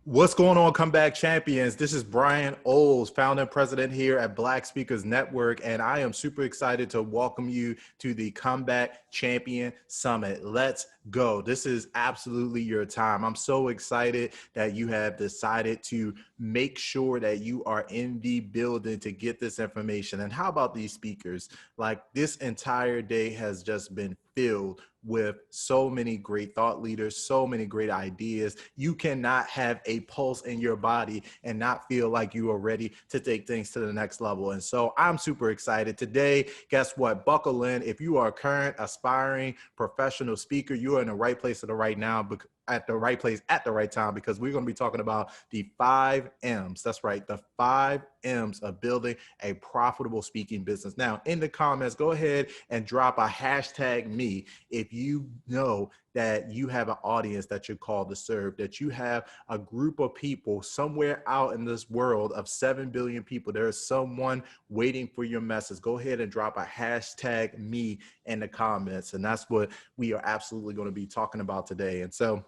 What's going on, Comeback Champions? This is Brian Oles, founder and president here at Black Speakers Network, and I am super excited to welcome you to the Comeback Champion Summit. Let's go. This is absolutely your time. I'm so excited that you have decided to make sure that you are in the building to get this information. And how about these speakers? Like, this entire day has just been filled with so many great thought leaders, so many great ideas. You cannot have a pulse in your body and not feel like you are ready to take things to the next level. And so I'm super excited today. Guess what? Buckle in. If you are a current aspiring professional speaker, you are in the right place at the right now, at the right place at the right time, because we're going to be talking about the 5M's. That's right, the 5M's of building a profitable speaking business. Now, in the comments, go ahead and drop a hashtag me if you know that you have an audience that you're called to serve, that you have a group of people somewhere out in this world of 7 billion people. There is someone waiting for your message. Go ahead and drop a hashtag me in the comments. And that's what we are absolutely going to be talking about today. And so,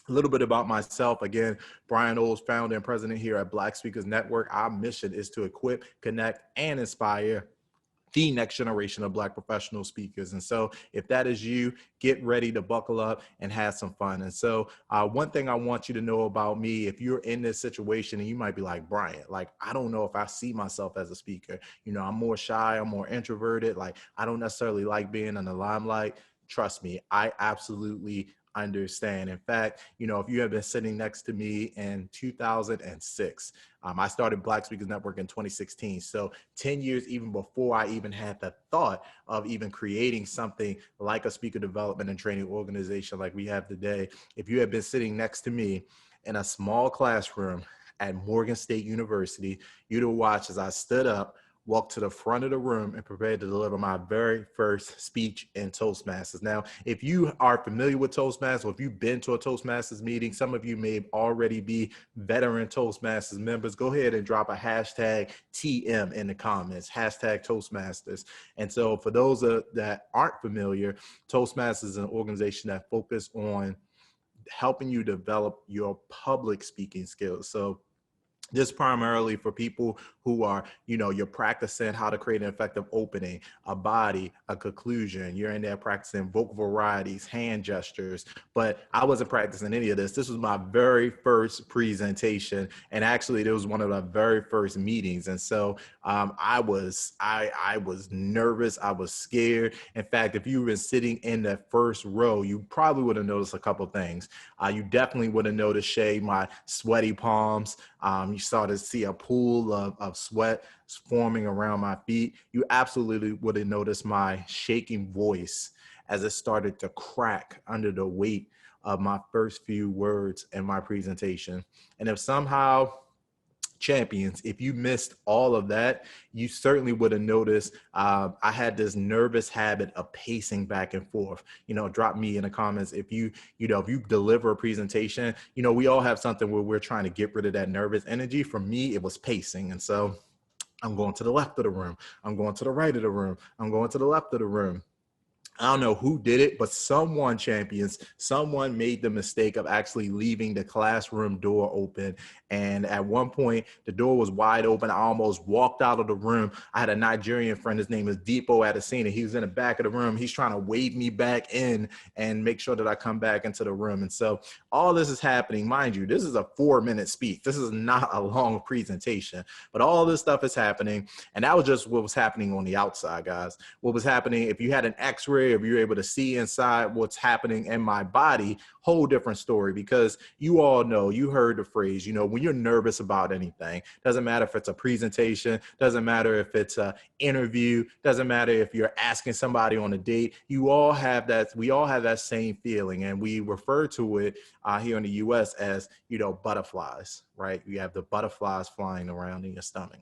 a little bit about myself. Again, Brian Oles, founder and president here at Black Speakers Network. Our mission is to equip, connect, and inspire the next generation of Black professional speakers. And so if that is you, get ready to buckle up and have some fun. And so one thing I want you to know about me, if you're in this situation and you might be like, Brian, like, I don't know if I see myself as a speaker. You know, I'm more shy, I'm more introverted. Like, I don't necessarily like being in the limelight. Trust me, I absolutely understand. In fact, you know, if you have been sitting next to me in 2006, I started Black Speakers Network in 2016. So 10 years even before I even had the thought of even creating something like a speaker development and training organization like we have today. If you have been sitting next to me in a small classroom at Morgan State University, you'd have watched as I stood up, walked to the front of the room, and prepared to deliver my very first speech in Toastmasters. Now, if you are familiar with Toastmasters, or if you've been to a Toastmasters meeting, some of you may already be veteran Toastmasters members. Go ahead and drop a hashtag TM in the comments, hashtag Toastmasters. And so for those that aren't familiar, Toastmasters is an organization that focuses on helping you develop your public speaking skills. So this primarily for people who are, you know, you're practicing how to create an effective opening, a body, a conclusion. You're in there practicing vocal varieties, hand gestures, but I wasn't practicing any of this. This was my very first presentation. And actually it was one of the very first meetings. And so I was nervous. I was scared. In fact, if you've been sitting in the first row, you probably would have noticed a couple of things. You definitely would have noticed, Shay, my sweaty palms. You started to see a pool of sweat forming around my feet. You absolutely would have noticed my shaking voice as it started to crack under the weight of my first few words in my presentation. And if somehow, champions, if you missed all of that, you certainly would have noticed I had this nervous habit of pacing back and forth. You know, drop me in the comments if you deliver a presentation. You know, we all have something where we're trying to get rid of that nervous energy. For me, it was pacing. And so I'm going to the left of the room. I'm going to the right of the room. I'm going to the left of the room. I don't know who did it, but someone, champions, someone made the mistake of actually leaving the classroom door open. And at one point, the door was wide open. I almost walked out of the room. I had a Nigerian friend. His name is Deepo Adesina. He was in the back of the room. He's trying to wave me back in and make sure that I come back into the room. And so all this is happening. Mind you, this is a 4-minute speech. This is not a long presentation, but all this stuff is happening. And that was just what was happening on the outside, guys. What was happening, if you had an X-ray, if you're able to see inside what's happening in my body, whole different story, because you all know, you heard the phrase, you know, when you're nervous about anything, doesn't matter if it's a presentation, doesn't matter if it's an interview, doesn't matter if you're asking somebody on a date, we all have that same feeling. And we refer to it here in the US as, you know, butterflies, right? You have the butterflies flying around in your stomach.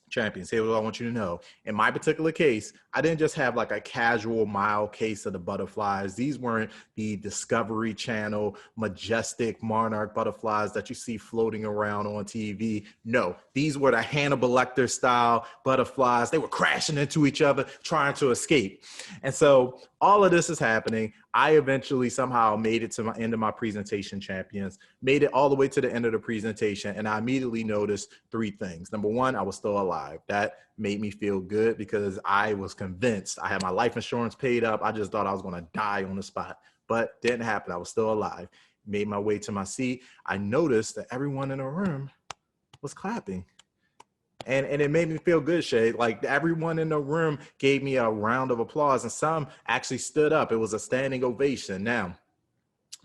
Champions, here's what I want you to know. In my particular case, I didn't just have like a casual, mild case of the butterflies. These weren't the Discovery Channel, majestic monarch butterflies that you see floating around on TV. No, these were the Hannibal Lecter style butterflies. They were crashing into each other, trying to escape. And so all of this is happening. I eventually somehow made it to my end of my presentation, champions, made it all the way to the end of the presentation. And I immediately noticed three things. Number one, I was still alive. That made me feel good because I was convinced I had my life insurance paid up. I just thought I was going to die on the spot, but didn't happen. I was still alive. Made my way to my seat. I noticed that everyone in the room was clapping. And it made me feel good, Shay. Like everyone in the room gave me a round of applause and some actually stood up. It was a standing ovation. Now,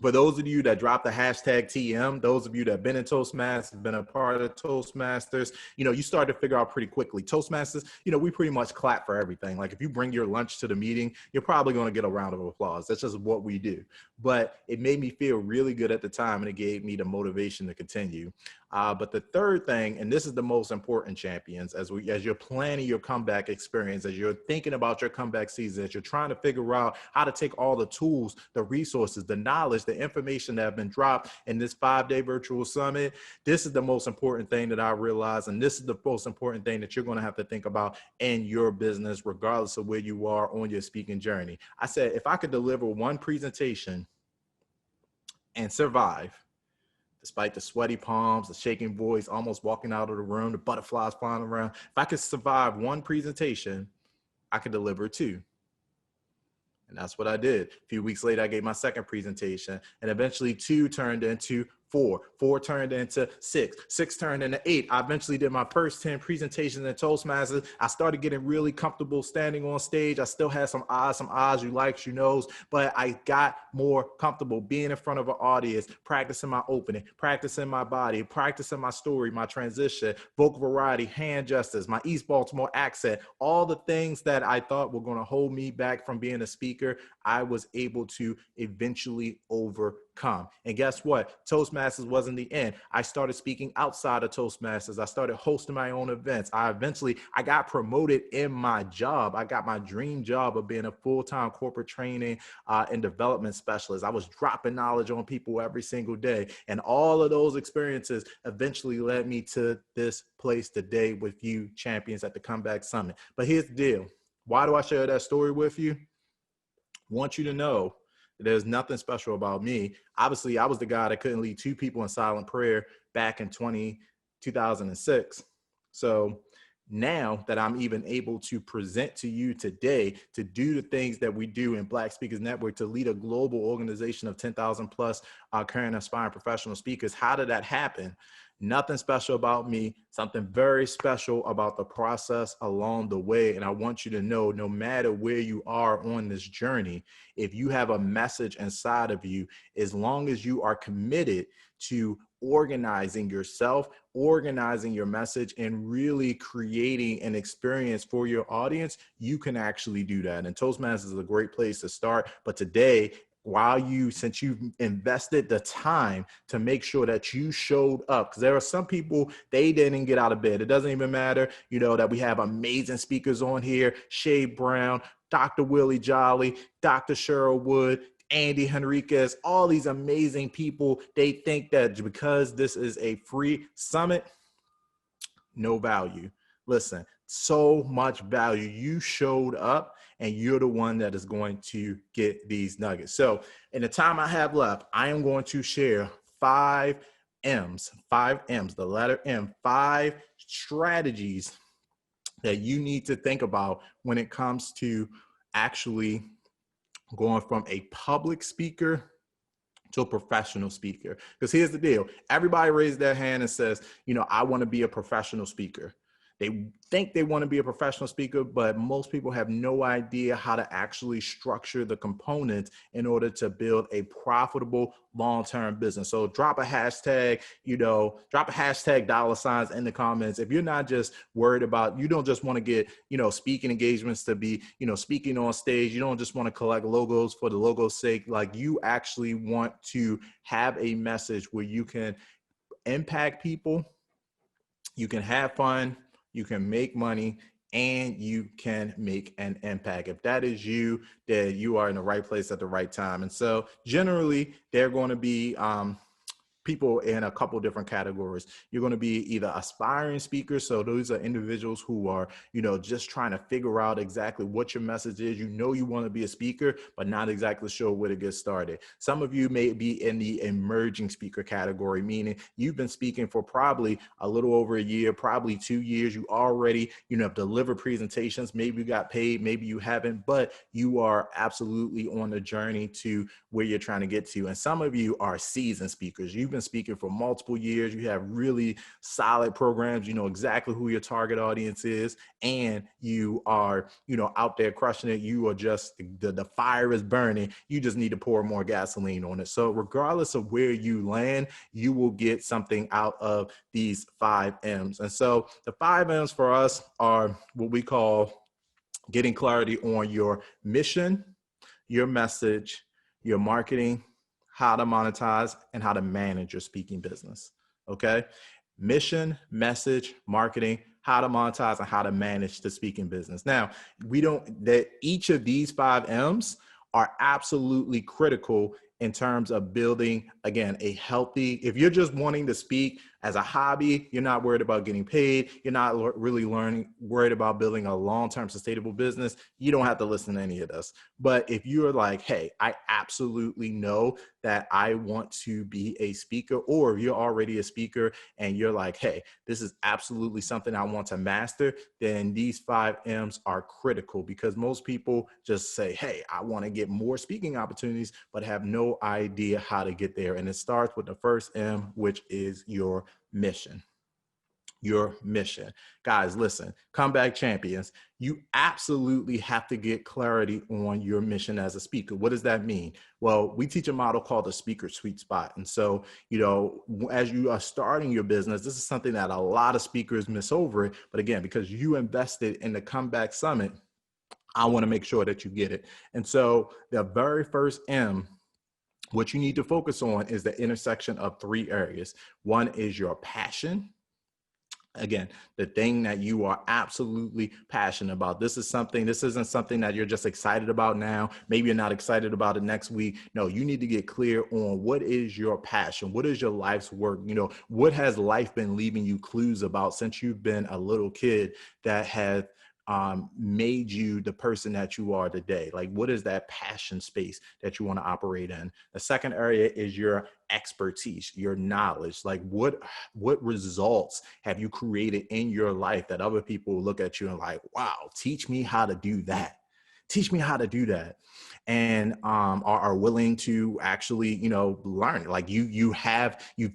for those of you that dropped the hashtag TM, those of you that have been in Toastmasters, been a part of Toastmasters, you start to figure out pretty quickly. Toastmasters, we pretty much clap for everything. Like if you bring your lunch to the meeting, you're probably going to get a round of applause. That's just what we do. But it made me feel really good at the time, and it gave me the motivation to continue. But the third thing, and this is the most important, champions, as you're planning your comeback experience, as you're thinking about your comeback season, as you're trying to figure out how to take all the tools, the resources, the knowledge, the information that have been dropped in this 5-day virtual summit, this is the most important thing that I realize, and this is the most important thing that you're going to have to think about in your business, regardless of where you are on your speaking journey. I said, if I could deliver one presentation and survive, despite the sweaty palms, the shaking voice, almost walking out of the room, the butterflies flying around. If I could survive one presentation, I could deliver two. And that's what I did. A few weeks later, I gave my second presentation, and eventually 2 turned into 4. 4 turned into 6. 6 turned into 8. I eventually did my first 10 presentations in Toastmasters. I started getting really comfortable standing on stage. I still had some ahs, you likes, you knows, but I got more comfortable being in front of an audience, practicing my opening, practicing my body, practicing my story, my transition, vocal variety, hand gestures, my East Baltimore accent, all the things that I thought were going to hold me back from being a speaker, I was able to eventually overcome. And guess what? Toastmasters wasn't the end. I started speaking outside of Toastmasters. I started hosting my own events. I got promoted in my job. I got my dream job of being a full-time corporate training and development specialist. I was dropping knowledge on people every single day. And all of those experiences eventually led me to this place today with you champions at the Comeback Summit. But here's the deal. Why do I share that story with you? I want you to know there's nothing special about me. Obviously, I was the guy that couldn't lead 2 people in silent prayer back in 2006. So now that I'm even able to present to you today, to do the things that we do in Black Speakers Network, to lead a global organization of 10,000 plus current aspiring professional speakers, how did that happen? Nothing special about me, something very special about the process along the way. And I want you to know, no matter where you are on this journey, if you have a message inside of you, as long as you are committed to organizing yourself, organizing your message, and really creating an experience for your audience, you can actually do that. And Toastmasters is a great place to start. But today, since you've invested the time to make sure that you showed up, because there are some people, they didn't get out of bed. It doesn't even matter, that we have amazing speakers on here, Shay Brown, Dr. Willie Jolly, Dr. Cheryl Wood, Andy Henriquez, all these amazing people. They think that because this is a free summit, no value. Listen, so much value. You showed up, and you're the one that is going to get these nuggets. So in the time I have left, I am going to share 5 M's, the letter M, 5 strategies that you need to think about when it comes to actually going from a public speaker to a professional speaker. Because here's the deal. Everybody raised their hand and says, I want to be a professional speaker. They think they want to be a professional speaker, but most people have no idea how to actually structure the components in order to build a profitable long-term business. So drop a hashtag, drop a hashtag $ in the comments. If you're not just worried about, you don't just want to get, speaking engagements to be, speaking on stage. You don't just want to collect logos for the logo's sake. Like, you actually want to have a message where you can impact people, you can have fun, you can make money, and you can make an impact. If that is you, then you are in the right place at the right time. And so generally, they're going to be people in a couple different categories. You're going to be either aspiring speakers. So those are individuals who are, just trying to figure out exactly what your message is. You want to be a speaker, but not exactly sure where to get started. Some of you may be in the emerging speaker category, meaning you've been speaking for probably a little over a year, probably 2 years. You already, have delivered presentations. Maybe you got paid, maybe you haven't, but you are absolutely on the journey to where you're trying to get to. And some of you are seasoned speakers. You've been speaking for multiple years. You have really solid programs. You know exactly who your target audience is, and you are, out there crushing it. You are just, the fire is burning. You just need to pour more gasoline on it. So regardless of where you land, you will get something out of these 5M's. And so the 5M's for us are what we call getting clarity on your mission, your message, your marketing, how to monetize, and how to manage your speaking business. Okay? Mission, message, marketing, how to monetize, and how to manage the speaking business. Now, each of these 5M's are absolutely critical in terms of building, again, a healthy, if you're just wanting to speak as a hobby, you're not worried about getting paid, you're not really worried about building a long-term sustainable business, you don't have to listen to any of this. But if you're like, hey, I absolutely know that I want to be a speaker, or if you're already a speaker and you're like, hey, this is absolutely something I want to master, then these 5M's are critical, because most people just say, hey, I want to get more speaking opportunities, but have no idea how to get there. And it starts with the first M, which is your mission. Your mission. Guys, listen, comeback champions, you absolutely have to get clarity on your mission as a speaker. What does that mean? Well, we teach a model called the speaker sweet spot. And so, as you are starting your business, this is something that a lot of speakers miss over it. But again, because you invested in the Comeback Summit, I want to make sure that you get it. And so the very first M, what you need to focus on is the intersection of 3 areas. One is your passion. Again, the thing that you are absolutely passionate about. This isn't something that you're just excited about now. Maybe you're not excited about it next week. No, you need to get clear on what is your passion? What is your life's work? What has life been leaving you clues about since you've been a little kid that has made you the person that you are today? Like, what is that passion space that you want to operate in? The second area is your expertise, your knowledge. Like, what results have you created in your life that other people look at you and like, wow, teach me how to do that. Teach me how to do that. And are willing to actually, learn. Like you've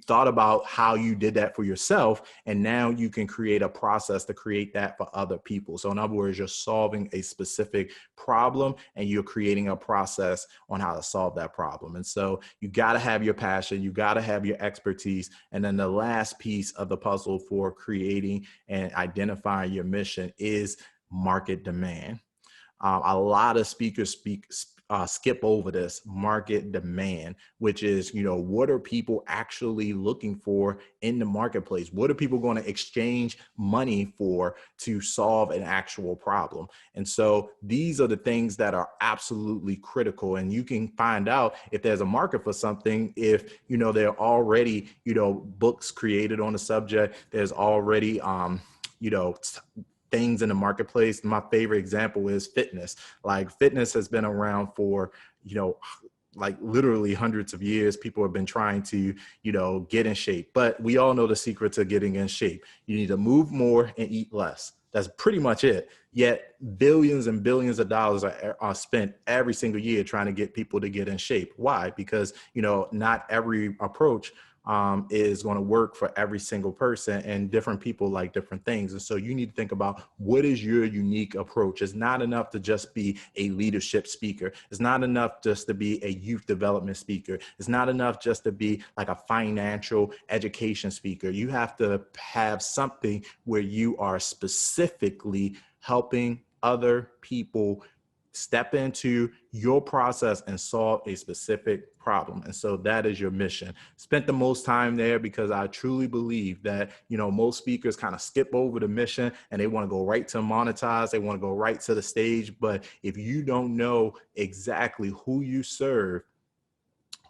thought about how you did that for yourself, and now you can create a process to create that for other people. So in other words, you're solving a specific problem and you're creating a process on how to solve that problem. And so you got to have your passion, you got to have your expertise. And then the last piece of the puzzle for creating and identifying your mission is market demand. A lot of speakers skip over this market demand, which is, what are people actually looking for in the marketplace? What are people going to exchange money for to solve an actual problem? And so these are the things that are absolutely critical. And you can find out if there's a market for something if, there are already, books created on the subject. There's already, things in the marketplace. My favorite example is fitness. Like, fitness has been around for, like literally hundreds of years. People have been trying to, get in shape, but we all know the secret to getting in shape. You need to move more and eat less. That's pretty much it. Yet billions and billions of dollars are spent every single year trying to get people to get in shape. Why? Because, not every approach is going to work for every single person, and different people like different things. And so you need to think about, what is your unique approach? It's not enough to just be a leadership speaker. It's not enough just to be a youth development speaker. It's not enough just to be like a financial education speaker. You have to have something where you are specifically helping other people step into your process and solve a specific problem. And so that is your mission. Spent the most time there because I truly believe that, most speakers kind of skip over the mission and they want to go right to monetize. They want to go right to the stage. But if you don't know exactly who you serve,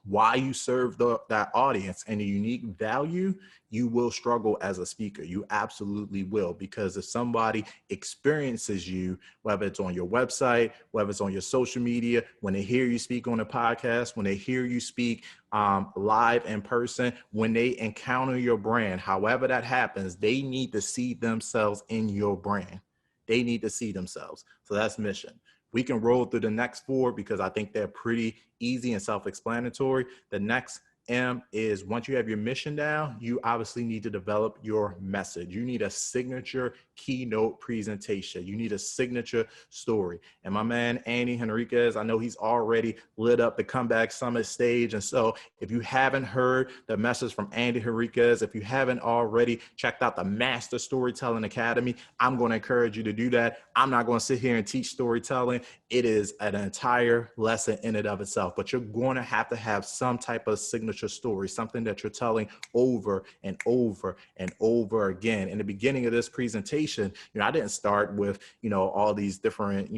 why you serve that audience and the unique value, you will struggle as a speaker. You absolutely will, because if somebody experiences you, whether it's on your website, whether it's on your social media, when they hear you speak on a podcast, when they hear you speak live in person, when they encounter your brand, however that happens, they need to see themselves in your brand. They need to see themselves. So that's mission. We can roll through the next four because I think they're pretty easy and self-explanatory. The next M is, once you have your mission down, you obviously need to develop your message. You need a signature keynote presentation. You need a signature story. And my man, Andy Henriquez, I know he's already lit up the Comeback Summit stage. And so if you haven't heard the message from Andy Henriquez, if you haven't already checked out the Master Storytelling Academy, I'm going to encourage you to do that. I'm not going to sit here and teach storytelling. It is an entire lesson in and of itself, but you're going to have some type of signature story, something that you're telling over and over and over again. In the beginning of this presentation, I didn't start with, all these different,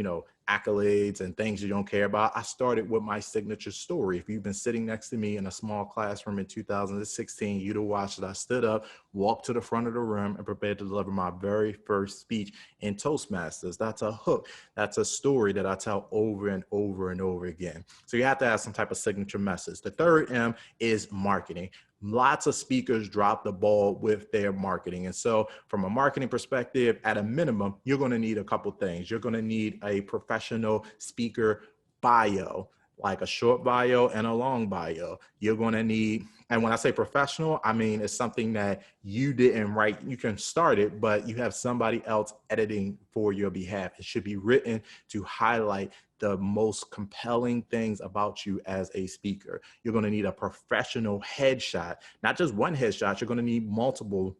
accolades and things you don't care about. I started with my signature story. If you've been sitting next to me in a small classroom in 2016, you'd have watched that I stood up, walked to the front of the room, and prepared to deliver my very first speech in Toastmasters. That's a hook. That's a story that I tell over and over and over again. So you have to have some type of signature message. The third M is marketing. Lots of speakers drop the ball with their marketing. And so from a marketing perspective, at a minimum, you're going to need a couple things. You're going to need a professional speaker bio, like a short bio and a long bio. You're going to need, and when I say professional, I mean, it's something that you didn't write. You can start it, but you have somebody else editing for your behalf. It should be written to highlight the most compelling things about you as a speaker. You're going to need a professional headshot, not just one headshot. You're going to need multiple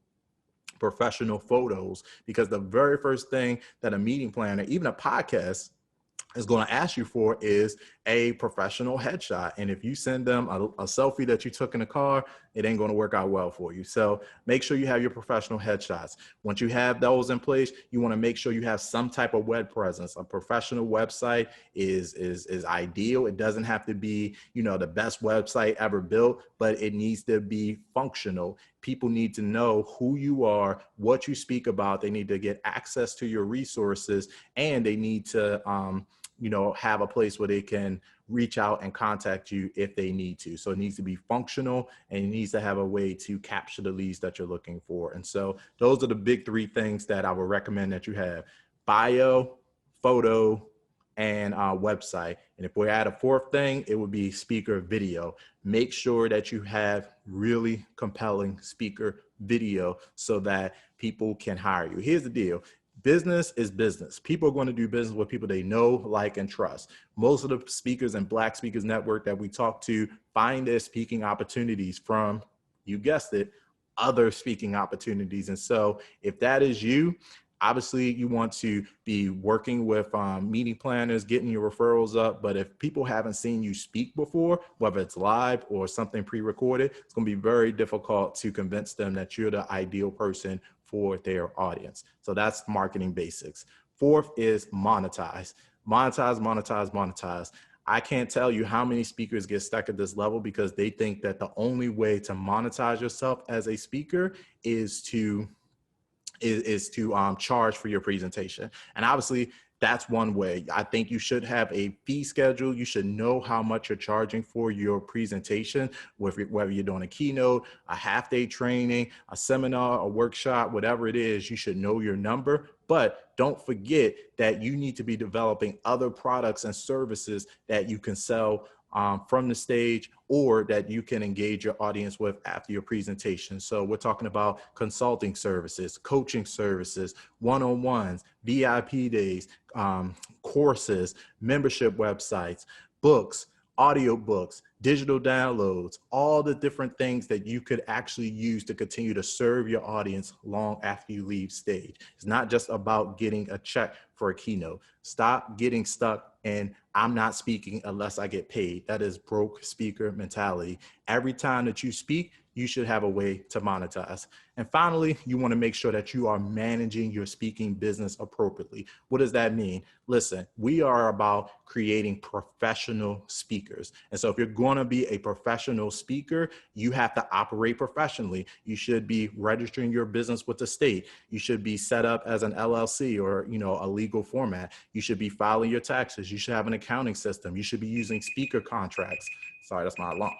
professional photos, because the very first thing that a meeting planner, even a podcast, is going to ask you for is a professional headshot. And if you send them a selfie that you took in the car, it ain't going to work out well for you. So make sure you have your professional headshots. Once you have those in place, you want to make sure you have some type of web presence. A professional website is ideal. It doesn't have to be, the best website ever built, but it needs to be functional. People need to know who you are, what you speak about. They need to get access to your resources, and they need to, have a place where they can reach out and contact you if they need to. So it needs to be functional, and it needs to have a way to capture the leads that you're looking for. And so those are the big three things that I would recommend that you have: bio, photo, and website. And if we add a fourth thing, it would be speaker video. Make sure that you have really compelling speaker video so that people can hire you. Here's the deal. Business is business. People are going to do business with people they know, like, and trust. Most of the speakers in Black Speakers Network that we talk to find their speaking opportunities from, you guessed it, other speaking opportunities. And so if that is you, obviously you want to be working with meeting planners, getting your referrals up. But if people haven't seen you speak before, whether it's live or something pre-recorded, it's going to be very difficult to convince them that you're the ideal person for their audience. So that's marketing basics. Fourth is monetize. Monetize, monetize, monetize. I can't tell you how many speakers get stuck at this level because they think that the only way to monetize yourself as a speaker is to charge for your presentation. And obviously that's one way. I think you should have a fee schedule. You should know how much you're charging for your presentation, whether you're doing a keynote, a half-day training, a seminar, a workshop, whatever it is, you should know your number. But don't forget that you need to be developing other products and services that you can sell from the stage, or that you can engage your audience with after your presentation. So we're talking about consulting services, coaching services, one-on-ones, VIP days, courses, membership websites, books, audiobooks, digital downloads, all the different things that you could actually use to continue to serve your audience long after you leave stage. It's not just about getting a check for a keynote. Stop getting stuck in, I'm not speaking unless I get paid. That is broke speaker mentality. Every time that you speak, you should have a way to monetize. And finally, you want to make sure that you are managing your speaking business appropriately. What does that mean? Listen, we are about creating professional speakers. And so if you're going want to be a professional speaker, you have to operate professionally. You should be registering your business with the state. You should be set up as an LLC or, a legal format. You should be filing your taxes. You should have an accounting system. You should be using speaker contracts. Sorry, that's my alarm.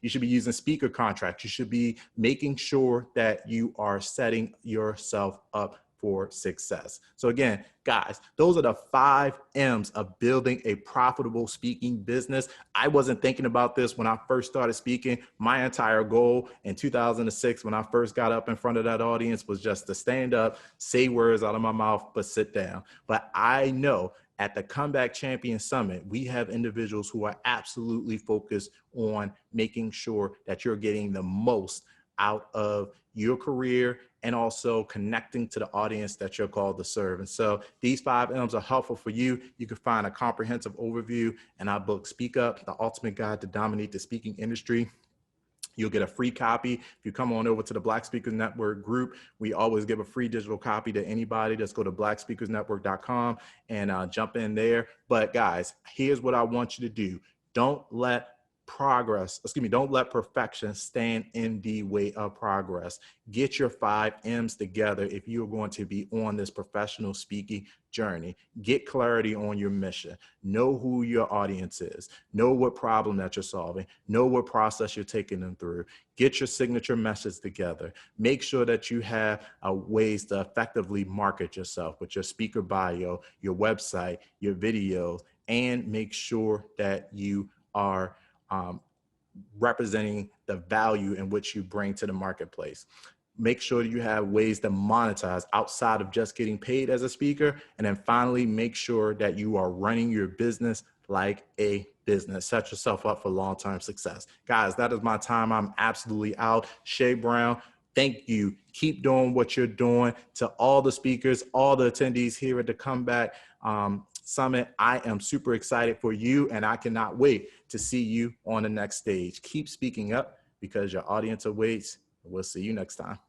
You should be using speaker contracts. You should be making sure that you are setting yourself up for success. So again, guys, those are the 5 M's of building a profitable speaking business. I wasn't thinking about this when I first started speaking. My entire goal in 2006, when I first got up in front of that audience, was just to stand up, say words out of my mouth, but sit down. But I know at the Comeback Champion Summit, we have individuals who are absolutely focused on making sure that you're getting the most out of your career and also connecting to the audience that you're called to serve. And so these 5 M's are helpful for you. You can find a comprehensive overview in our book, Speak Up, The Ultimate Guide to Dominate the Speaking Industry. You'll get a free copy. If you come on over to the Black Speakers Network group, we always give a free digital copy to anybody. Just go to blackspeakersnetwork.com and jump in there. But guys, here's what I want you to do. Don't let perfection stand in the way of progress. Get your 5 M's together if you're going to be on this professional speaking journey. Get clarity on your mission. Know who your audience is. Know what problem that you're solving. Know what process you're taking them through. Get your signature message together. Make sure that you have ways to effectively market yourself with your speaker bio, your website, your videos, and make sure that you are representing the value in which you bring to the marketplace. Make sure you have ways to monetize outside of just getting paid as a speaker. And then finally, make sure that you are running your business like a business. Set yourself up for long-term success. Guys, that is my time. I'm absolutely out. Shay Brown, thank you. Keep doing what you're doing. To all the speakers, all the attendees here at the Comeback Summit, I am super excited for you, and I cannot wait to see you on the next stage. Keep speaking up because your audience awaits. We'll see you next time.